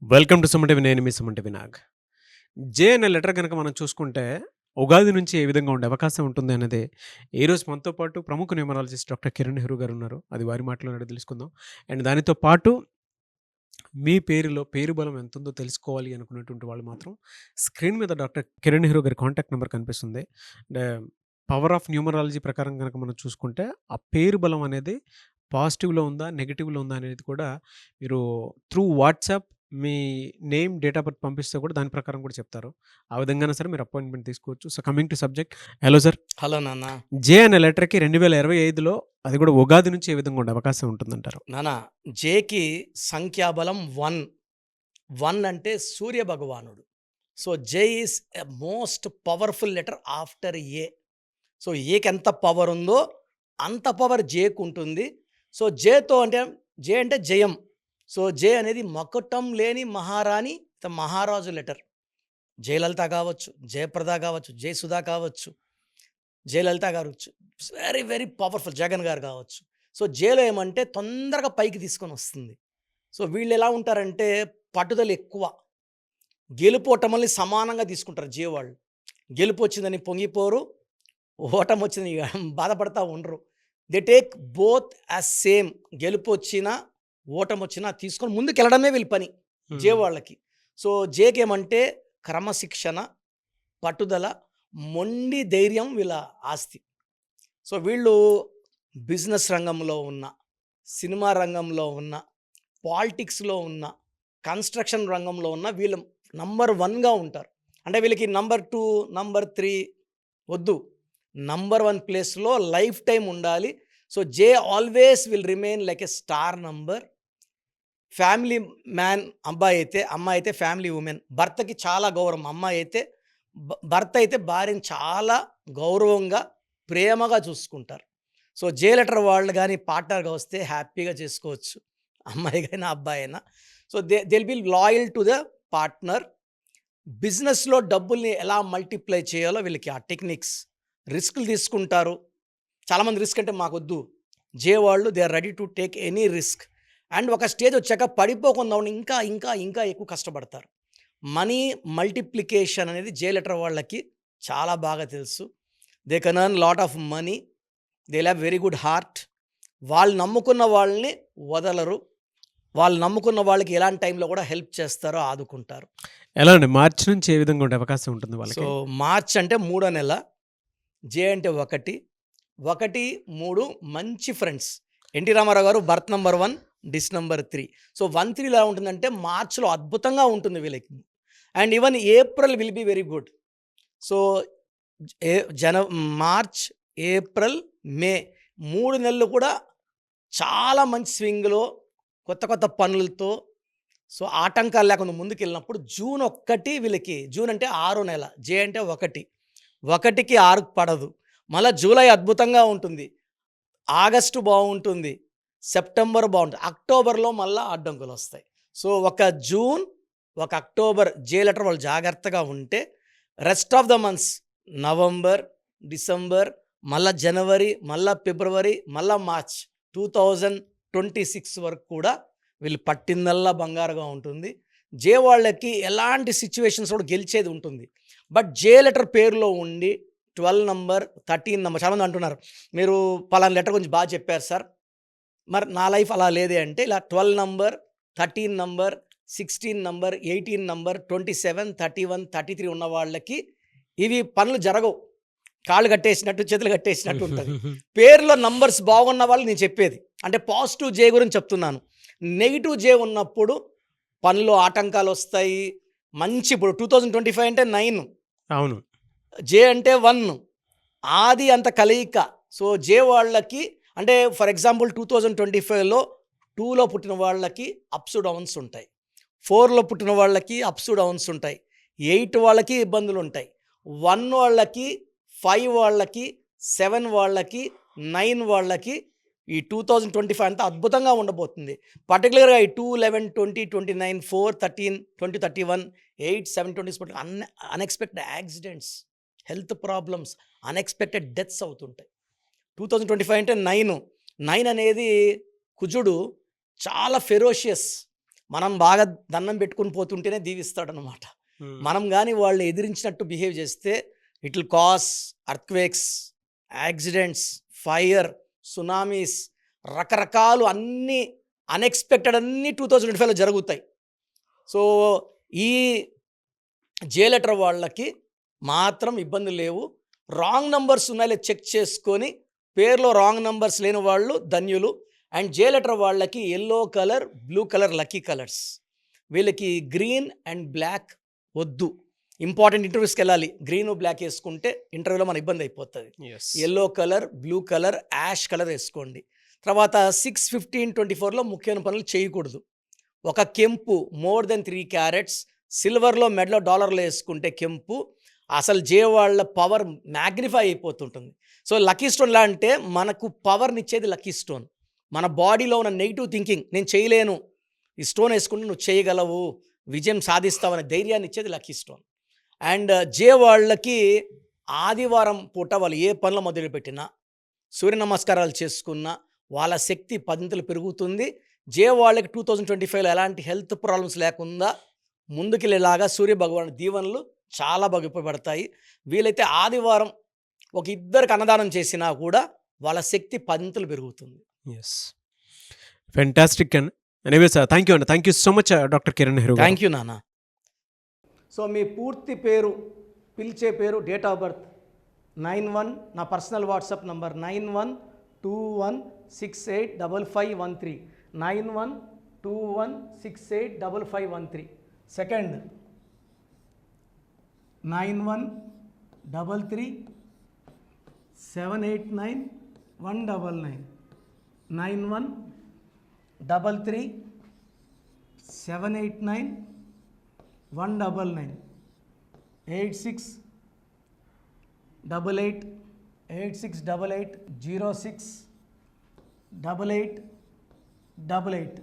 Welcome to Suman నేను మీ సుమన్ నాగ్. జే అనే letter గనక మనం చూసుకుంటే, ఉగాది నుంచి ఏ విధంగా ఉండే అవకాశం ఉంటుంది అనేది, ఈరోజు మనతో పాటు ప్రముఖ న్యూమరాలజిస్ట్ డాక్టర్ కిరణ్ నెహ్రూ గారు ఉన్నారు. అది వారి మాటలోనే అడిగి తెలుసుకుందాం. అండ్ దానితో పాటు మీ పేరులో పేరు బలం ఎంతుందో తెలుసుకోవాలి అనుకున్నటువంటి వాళ్ళు మాత్రం స్క్రీన్ మీద డాక్టర్ కిరణ్ నెహ్రూ గారి కాంటాక్ట్ నెంబర్ కనిపిస్తుంది. అంటే పవర్ ఆఫ్ న్యూమరాలజీ ప్రకారం గనక మనం చూసుకుంటే, ఆ పేరు బలం అనేది పాజిటివ్‌లో ఉందా? నెగెటివ్‌లో ఉందా? అనేది కూడా మీరు through WhatsApp me name, date of birth పంపిస్తే కూడా దాని ప్రకారం కూడా చెప్తారు. ఆ విధంగానే సరే మీరు అపాయింట్‌మెంట్ తీసుకోవచ్చు. So, coming to subject. Hello sir. Hello నాన్న. జే అనే లెటర్‌కి 2025లో అది కూడా ఉగాది నుంచి ఏ విధంగా ఉండే అవకాశం ఉంటుందంటారు? నాన్న, జేకి సంఖ్యాబలం 1. 1 అంటే సూర్య భగవానుడు. So, J is a most powerful letter after A. So, ఏకి ఎంత పవర్ ఉందో అంత పవర్ జేకుంటుంది. సో, జే అంటే జయం. సో, జే అనేది మకుటం లేని మహారాణి, మహారాజు లెటర్. జయలలిత కావచ్చు, జయప్రద కావచ్చు, జయసుధ కావచ్చు, జయలలిత గారు వెరీ వెరీ పవర్ఫుల్. జగన్ గారు కావచ్చు. సో, జేలో ఏమంటే తొందరగా పైకి తీసుకొని వస్తుంది. సో, వీళ్ళు ఎలా ఉంటారంటే పట్టుదల ఎక్కువ. గెలుపోటముల్ని సమానంగా తీసుకుంటారు జే వాళ్ళు. గెలుపు వచ్చిందని పొంగిపోరు, ఓటమి వచ్చిందని బాధపడతా ఉండరు. They take both as same. గెలుపు వచ్చినా ఓటమి వచ్చినా తీసుకొని ముందుకెళ్ళడమే వీళ్ళ పని జే వాళ్ళకి. సో, జేకి ఏమంటే క్రమశిక్షణ, పట్టుదల, మొండి ధైర్యం వీళ్ళ ఆస్తి. సో, వీళ్ళు బిజినెస్ రంగంలో ఉన్న, సినిమా రంగంలో ఉన్న, పాలిటిక్స్‌లో ఉన్న, కన్‌స్ట్రక్షన్ రంగంలో ఉన్న వీళ్ళు నంబర్ 1గా ఉంటారు. అంటే వీళ్ళకి నంబర్ 2, నంబర్ 3 వద్దు. నంబర్ 1 ప్లేస్‌లో లైఫ్ టైమ్ ఉండాలి. So, J always will remain like a star number. Family man అబ్బాయి అయితే, అమ్మాయి అయితే ఫ్యామిలీ వుమెన్. భర్తకి చాలా గౌరవం. అమ్మాయి అయితే భర్త అయితే భార్యని చాలా గౌరవంగా, ప్రేమగా చూసుకుంటారు. సో, జే లెటర్ వాళ్ళు గానీ పార్ట్నర్‌గా వస్తే హ్యాపీగా చేసుకోవచ్చు. అమ్మాయి అయినా, అబ్బాయి అయినా. So, they will be loyal to the partner. బిజినెస్‌లో డబ్బుల్ని ఎలా మల్టిప్లై చేయాలో వీళ్ళకి ఆ టెక్నిక్స్. రిస్కులు తీసుకుంటారు. చాలామంది రిస్క్ అంటే మాకొద్దు. జే వాళ్ళు they are ready to take any risk. And ఒక స్టేజ్ వచ్చాక పడిపోకుండా ఉండి ఇంకా ఇంకా ఇంకా ఎక్కువ కష్టపడతారు. మనీ మల్టిప్లికేషన్ అనేది జే లెటర్ వాళ్ళకి చాలా బాగా తెలుసు. They can earn lot of money. They will have very good heart. వాళ్ళు నమ్ముకున్న వాళ్ళని వదలరు. వాళ్ళు నమ్ముకున్న వాళ్ళకి ఎలాంటి టైంలో కూడా హెల్ప్ చేస్తారో, ఆదుకుంటారు. ఎలా అండి? మార్చి నుంచి ఏ విధంగా ఉండే అవకాశం ఉంటుంది సో, వాళ్ళకి? మార్చ్ అంటే మూడో నెల. జే అంటే 1, 1, 3 మంచి ఫ్రెండ్స్. ఎన్టీ రామారావు గారు birth number 1, this number 3. So, 1, 3 ఎలా ఉంటుందంటే మార్చ్‌లో అద్భుతంగా ఉంటుంది వీళ్ళకి. And even April will be very good. So, ఏ జన మార్చ్, ఏప్రిల్, మే 3 నెలలు కూడా చాలా మంచి స్వింగ్‌లో కొత్త కొత్త పనులతో, సో, ఆటంకాలు లేకుండా ముందుకెళ్ళినప్పుడు జూన్ 1 వీళ్ళకి, జూన్ అంటే 6 నెల. జే అంటే 1. 1కి 6కి పడదు. మళ్ళా జూలై అద్భుతంగా ఉంటుంది. ఆగస్టు బావుంటుంది. సెప్టెంబర్ బావుంటుంది. అక్టోబర్‌లో మళ్ళా అడ్డంకులొస్తాయి. సో, ఒక జూన్, ఒక అక్టోబర్ జే లెటర్ వాళ్ళు జాగ్రత్తగా ఉంటే rest of the months November, December, మళ్ళా జనవరి, మళ్ళా ఫిబ్రవరి, మళ్ళా మార్చ్ 2026 వరకు కూడా వీళ్ళు పట్టిందల్లా బంగారుగా ఉంటుంది. జే వాళ్ళకి ఎలాంటి సిట్యుయేషన్స్ కూడా గెలిచేది ఉంటుంది. బట్ జే లెటర్ పేరులో ఉండి 12 నంబర్, 13 నంబర్ చాలామంది అంటున్నారు, మీరు పలానా లెటర్ గురించి బాగా చెప్పారు సార్. మరి నా లైఫ్ అలా లేదే అంటే ఇలా 12 నంబర్, 13 నంబర్, 16 నంబర్, 18 నంబర్, 27, 31, 33 ఉన్న వాళ్ళకి ఇవి పనులు జరగవు. కాళ్ళు కట్టేసినట్టు, చేతులు కట్టేసినట్టు ఉంటుంది. పేరులో నంబర్స్ బాగున్న వాళ్ళు నేను చెప్పేది. అంటే పాజిటివ్ జే గురించి చెప్తున్నాను. నెగెటివ్ జే ఉన్నప్పుడు పనిలో ఆటంకాలొస్తాయి. మంచి ఇప్పుడు 2025 అంటే 9. అవును. జే అంటే 1. ఆది అంత కలయిక. సో, జే వాళ్ళకి అంటే ఫర్ ఎగ్జాంపుల్ 2025లో 2లో పుట్టిన వాళ్ళకి అప్స్, డౌన్స్ ఉంటాయి. 4లో పుట్టిన వాళ్ళకి అప్స్, డౌన్స్ ఉంటాయి. 8 వాళ్ళకి ఇబ్బందులుంటాయి. 1 వాళ్ళకి, 5 వాళ్ళకి, 7 వాళ్ళకి, 9 వాళ్ళకి ఈ 2025 అంతా అద్భుతంగా ఉండబోతుంది. పర్టిక్యులర్‌గా ఈ 2, 11, 20, 29, 4, 13, 20, 31, 8, 7, 20 unexpected accidents, health problems, unexpected deaths అవుతుంటాయి. 2025 అంటే 9. 9 అనేది కుజుడు చాలా ఫెరోషియస్. మనం బాగా దండం పెట్టుకుని పోతుంటేనే దీవిస్తాడనమాట. మనం కానీ వాళ్ళు ఎదిరించినట్టు బిహేవ్ చేస్తే it will cause earthquakes, accidents, fire, tsunamis, రకరకాలు అన్నీ అన్ఎక్స్పెక్టెడ్ అన్నీ 2025లో జరుగుతాయి. సో ఈ జే లెటర్ వాళ్ళకి మాత్రం ఇబ్బందులు లేవు. రాంగ్ నంబర్స్ ఉన్నాయో చెక్ చేసుకొని పేరులో రాంగ్ నంబర్స్ లేని వాళ్ళు ధన్యులు. అండ్ జే లెటర్ వాళ్ళకి yellow colour, blue colour lucky colours. వీళ్ళకి గ్రీన్ అండ్ బ్లాక్ వద్దు. ఇంపార్టెంట్ ఇంటర్వ్యూస్కి వెళ్ళాలి, గ్రీన్ బ్లాక్ వేసుకుంటే ఇంటర్వ్యూలో మన ఇబ్బంది అయిపోతుంది. Yellow colour, blue colour, ash colour వేసుకోండి. తర్వాత 6/15/24లో ముఖ్యమైన పనులు చేయకూడదు. ఒక కెంపు మోర్ దెన్ 3 క్యారెట్స్ సిల్వర్లో మెడలో డాలర్లో వేసుకుంటే కెంపు అసలు జే వాళ్ళ పవర్ మ్యాగ్నిఫై అయిపోతుంటుంది. సో లక్కీ స్టోన్ ఎలా అంటే మనకు పవర్నిచ్చేది లక్కీ స్టోన్. మన బాడీలో ఉన్న నెగిటివ్ థింకింగ్, నేను చేయలేను, ఈ స్టోన్ వేసుకుంటే నువ్వు చేయగలవు, విజయం సాధిస్తావనే ధైర్యాన్ని ఇచ్చేది లక్కీ స్టోన్. అండ్ జే వాళ్ళకి ఆదివారం పూట వాళ్ళు ఏ పనులు మొదలుపెట్టినా, సూర్య నమస్కారాలు చేసుకున్నా వాళ్ళ శక్తి 10 పెరుగుతుంది. జే వాళ్ళకి 2025లో ఎలాంటి హెల్త్ ప్రాబ్లమ్స్ లేకుండా ముందుకెళ్ళేలాగా సూర్య భగవాను దీవెనలు చాలా బాగా ఉపయోగపడతాయి. వీలైతే ఆదివారం ఒక ఇద్దరికి అన్నదానం చేసినా కూడా వాళ్ళ శక్తి 10 పెరుగుతుంది. Yes, fantastic and anyway sir, thank you అండి, thank you so much doctor Kiran Nehru. Thank you నాన్న. సో మీ పూర్తి పేరు, పిలిచే పేరు, డేట్ ఆఫ్ బర్త్ 91, నా పర్సనల్ వాట్సాప్ నంబర్ 9121685513, 9121685513. సెకండ్ 9133789199, 9133789199, 8688068888,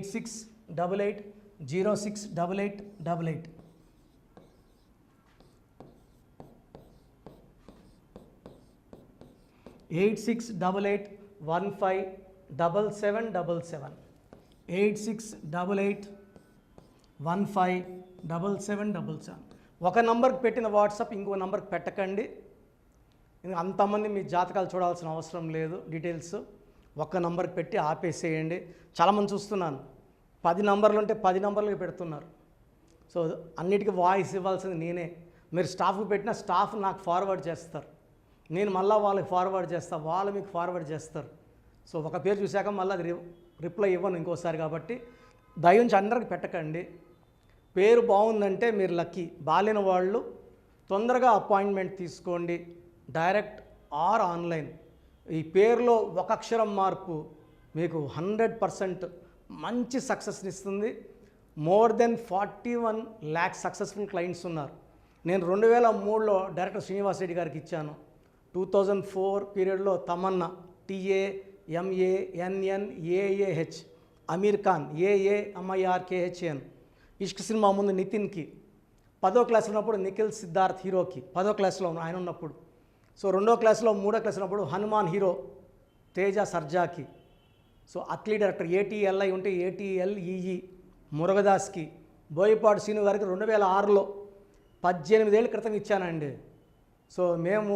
8688068888, 8688157777, 8688157777. ఒక నంబర్కి పెట్టిన వాట్సాప్ ఇంకో నంబర్కి పెట్టకండి. అంతమంది మీ జాతకాలు చూడాల్సిన అవసరం లేదు. డీటెయిల్స్ ఒక్క నంబర్కి పెట్టి ఆపేసేయండి. చాలామంది చూస్తున్నాను 10 నంబర్లు ఉంటే 10 నంబర్లకి పెడుతున్నారు. సో అన్నిటికీ వాయిస్ ఇవ్వాల్సింది నేనే. మీరు స్టాఫ్కి పెట్టిన స్టాఫ్ నాకు ఫార్వర్డ్ చేస్తారు, నేను మళ్ళీ వాళ్ళకి ఫార్వర్డ్ చేస్తాను, వాళ్ళు మీకు ఫార్వర్డ్ చేస్తారు. సో ఒక పేరు చూశాక మళ్ళీ అది రిప్లై ఇవ్వను ఇంకోసారి. కాబట్టి దయించి అందరికి పెట్టకండి. పేరు బాగుందంటే మీరు లక్కీ. బాలేని వాళ్ళు తొందరగా అపాయింట్మెంట్ తీసుకోండి, డైరెక్ట్ ఆర్ ఆన్లైన్. ఈ పేరులో ఒక అక్షరం మార్పు మీకు 100% మంచి సక్సెస్ని ఇస్తుంది. More than 41 lakhs successful clients ఉన్నారు. నేను 2003లో డైరెక్టర్ శ్రీనివాస్ రెడ్డి గారికి ఇచ్చాను. 2004 పీరియడ్లో తమన్నా, TAMANNAAH, అమీర్ ఖాన్, AAMIRKHAN, ఇష్క్ సినిమా ముందు నితిన్కి, 10వ క్లాస్ ఉన్నప్పుడు నిఖిల్ సిద్ధార్థ్ హీరోకి, 10వ క్లాస్లో ఆయన ఉన్నప్పుడు. సో 2వ క్లాస్లో 3వ క్లాస్ ఉన్నప్పుడు హనుమాన్ హీరో తేజ సర్జాకి. సో అథ్లీ డైరెక్టర్ ATLI ఉంటే ATLEE మురుగదాస్కి, బోయపాడు సీను గారికి 2006లో 18 ఏళ్ళ క్రితం ఇచ్చానండి. సో మేము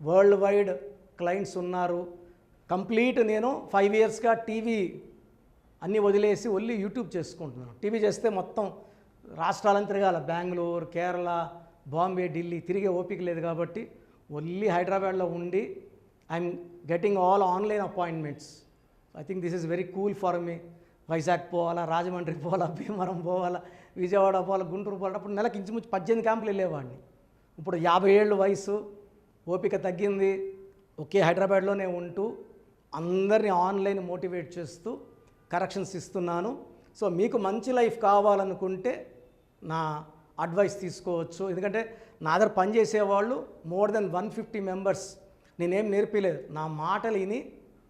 వరల్డ్ వైడ్ క్లయింట్స్ ఉన్నారు. కంప్లీట్ నేను 5 yearsగా టీవీ అన్నీ వదిలేసి ఓన్లీ యూట్యూబ్ చేసుకుంటున్నాను. టీవీ చేస్తే మొత్తం రాష్ట్రాలను తిరగాల, బెంగళూరు, కేరళ, బాంబే, ఢిల్లీ తిరిగే ఓపిక లేదు. కాబట్టి ఓన్లీ హైదరాబాద్లో ఉండి I'm getting all online appointments. I think this is very cool for me. Vizag పోవాలా, రాజమండ్రి పోవాలా, భీమవరం పోవాలా, విజయవాడ పోవాలా, గుంటూరు పోవాలా. అప్పుడు నెలకి ఇంచుమించు 18 క్యాంపులు వెళ్ళేవాడిని. ఇప్పుడు 50 ఏళ్ళు వయసు, ఓపిక తగ్గింది. ఒకే హైదరాబాద్లోనే ఉంటూ అందరినీ ఆన్లైన్ మోటివేట్ చేస్తూ కరెక్షన్స్ ఇస్తున్నాను. సో మీకు మంచి లైఫ్ కావాలనుకుంటే నా అడ్వైస్ తీసుకోవచ్చు. ఎందుకంటే నా దగ్గర పనిచేసేవాళ్ళు మోర్ దెన్ 150 మెంబర్స్. నేనేం నేర్పిలేదు, నా మాటలు విని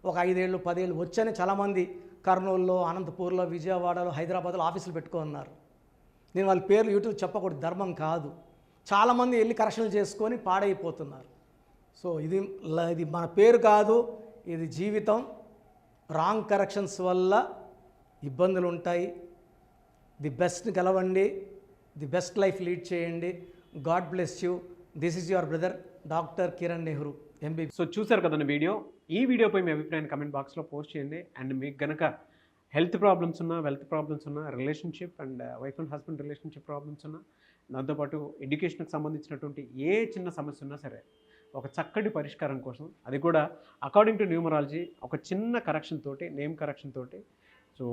ఒక 5 ఏళ్ళు 10 ఏళ్ళు వచ్చని చాలామంది కర్నూలులో, అనంతపూర్లో, విజయవాడలో, హైదరాబాద్లో ఆఫీసులు పెట్టుకున్నారు. నేను వాళ్ళ పేర్లు యూట్యూబ్ చెప్పకూడదు, ధర్మం కాదు. చాలామంది వెళ్ళి కరెక్షన్లు చేసుకొని పాడైపోతున్నారు. సో ఇది మన పేరు కాదు, ఇది జీవితం. రాంగ్ కరెక్షన్స్ వల్ల ఇబ్బందులు ఉంటాయి. ది బెస్ట్ గెలవండి, ది బెస్ట్ లైఫ్ లీడ్ చేయండి. God bless you. This is your brother doctor Kiran Nehru MB. So చూసారు కదండి వీడియో. ఈ వీడియోపై మీ అభిప్రాయాన్ని కమెంట్ బాక్స్లో పోస్ట్ చేయండి. అండ్ మీకు గనక హెల్త్ ప్రాబ్లమ్స్ ఉన్నా, వెల్త్ ప్రాబ్లమ్స్ ఉన్నా, relationship and wife and husband relationship problems ఉన్నా, దాంతోపాటు ఎడ్యుకేషన్కి సంబంధించినటువంటి ఏ చిన్న సమస్య ఉన్నా సరే ఒక చక్కటి పరిష్కారం కోసం, అది కూడా అకార్డింగ్ టు న్యూమరాలజీ ఒక చిన్న కరెక్షన్ తోటి, నేమ్ కరెక్షన్ తోటి, సో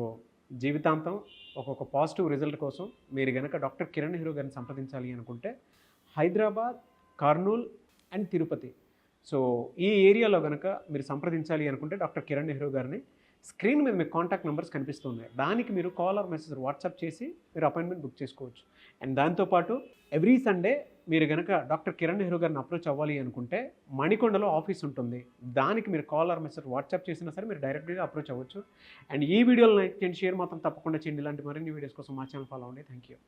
జీవితాంతం ఒక్కొక్క పాజిటివ్ రిజల్ట్ కోసం మీరు కనుక డాక్టర్ కిరణ్ నెహ్రూ గారిని సంప్రదించాలి అనుకుంటే హైదరాబాద్, కర్నూల్ అండ్ తిరుపతి, సో ఈ ఏరియాలో కనుక మీరు సంప్రదించాలి అనుకుంటే డాక్టర్ కిరణ్ నెహ్రూ గారిని స్క్రీన్ మీద మీకు కాంటాక్ట్ నెంబర్స్ కనిపిస్తున్నాయి. దానికి మీరు కాల్ ఆర్ మెసేజ్ వాట్సాప్ చేసి మీరు అపాయింట్మెంట్ బుక్ చేసుకోవచ్చు. అండ్ దాంతోపాటు ఎవ్రీ సండే మీరు కనుక డాక్టర్ కిరణ్ నెహ్రూ గారిని అప్రోచ్ అవ్వాలి అనుకుంటే మణికొండలో ఆఫీస్ ఉంటుంది. దానికి మీరు కాల్ ఆర్ మెసేజ్ వాట్సాప్ చేసినా సరే మీరు డైరెక్ట్గా అప్రోచ్ అవ్వచ్చు. అండ్ ఈ వీడియోలో లైక్ చేయండి, షేర్ మాత్రం తప్పకుండా చేయండి. ఇలాంటి మరిన్ని వీడియోస్ కోసం మా ఛానల్ ఫాలో అవ్వండి. Thank you.